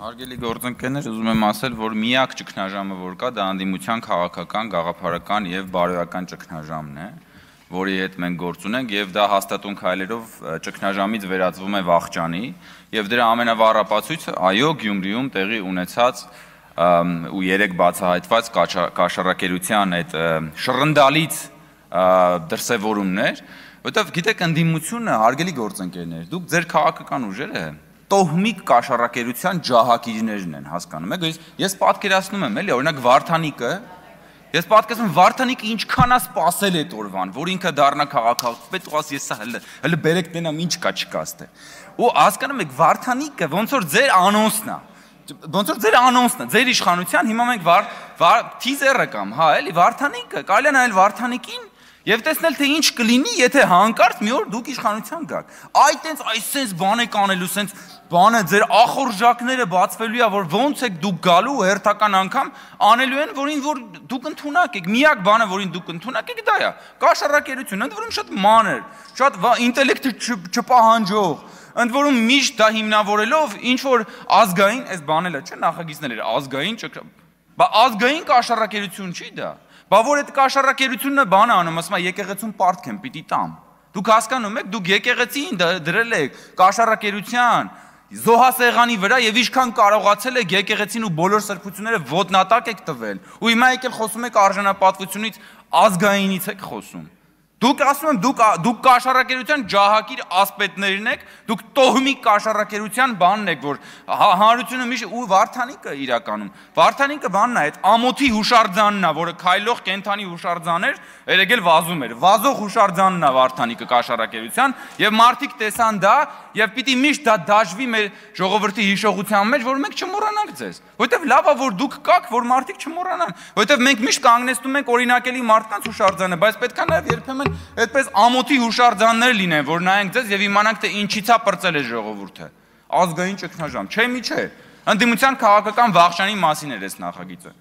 Հարգելի գործընկերներ, ուզում եմ ասել, որ միակ ճգնաժամը, որ կա, դա անդիմության քաղաքական, գաղափարական եւ բարոյական ճգնաժամն է, որի հետ մենք գործ ունենք եւ դա հաստատուն քայլերով ճգնաժամից վերածվում է վախճանի եւ դրա ամենավառ այո, Գյումրիում տեղի ունեցած ու երեք բացահայտված կաշառակերության այդ շռնդալից դրսևորումներ, որտեղ գիտեք ընդդիմությունը, հարգելի գործընկերներ, դուք ձեր քաղաքական ուժերը տոհմիկ կաշառակերության ջահակիրներն են, հասկանում եք, ես պատկերացնում եմ, էլի, օրինակ Վարդանիկը ինչքան է սպասել այդ օրվան, որ ինքը դառնա քաղաքապետ, ու ասի, ես հələ բերեք տենամ ինչ կա չկա ստե։ Ու հասկանում եք, Վարդանիկը ոնց որ ձեր անոնսն է, ձեր իշխանության, հիմա մենք թիզերը կամ, հա, էլի, Վարդանիկը, կարելի է նայել Վարդանիկին եւ տեսնել թե ինչ կլինի, եթե հանկարծ մի օր դուք իշխանության գաք։ Այսպես բան եք անելու, սենց բանը ձեր ախորժակները բացվելու է, որ ոնց եք դուք գալու հերթական անգամ անելու են, որին որ դուք ընդունակ եք։ Միակ բանը, որին դուք ընդունակ եք, դա է կաշառակերություն, ընդ որում շատ մանր, շատ ինտելեկտը չպահանջող, ընդ որում միշտ դա հիմնավորելով ինչ որ ազգային, այս բաները չէ, նախագիծներ ազգային կաշառակերություն չի դա։ Բա որ այդ կաշառակերությունը բանը անում, ասում է եկեղեցուն պարտք եմ պիտի տամ։ Դուք հասկանում եք, դուք եկեղեցին դրել եք կաշառակերության զոհասեղանի վրա եւ ինչքան կարողացել եք եկեղեցին ու բոլոր սրբությունները ոտնատակ եք տվել։ Ու հիմա եկել խոսում եք արժանապատվությունից, ազգայինից եք խոսում։ Դուք ասում եմ, դուք կաշառակերության ջահակիր ասպետներն եք, դուք տոհմիկ կաշառակերության բանն եք, որ հանրությունը միշտ ու Վարդանիկը իրականում։ Վարդանիկը բանն է, այդ ամոթի հուշարձանն է, որը քայլող կենթանի հուշարձան էր, երեգել վազում էր։ Վազող հուշարձանն է Վարդանիկը կաշառակերության, եւ մարդիկ տեսան դա, եւ պիտի միշտ դա դաշվի մեր ժողովրդի հիշողության մեջ, որ մենք չմոռանանք ձեզ։ Որտեւ լավ է, որ դուք կաք, որ մարդիկ չմոռանան, որտեւ մենք միշտ կանգնեցնում ենք օրինակելի մարդկանց հուշարձանը, բայց պետք է նաեւ երբեմն այդպես ամոթի հուշարձաններ լինեն, որ նայենք ձեզ եւ իմանանք թե ինչից է պրծել է ժողովուրդը։ Ազգային ճգնաժամ, չէ՞ մի չէ։ Ընդդիմության քաղաքական վախճանի մասին էր այս նախագիծը։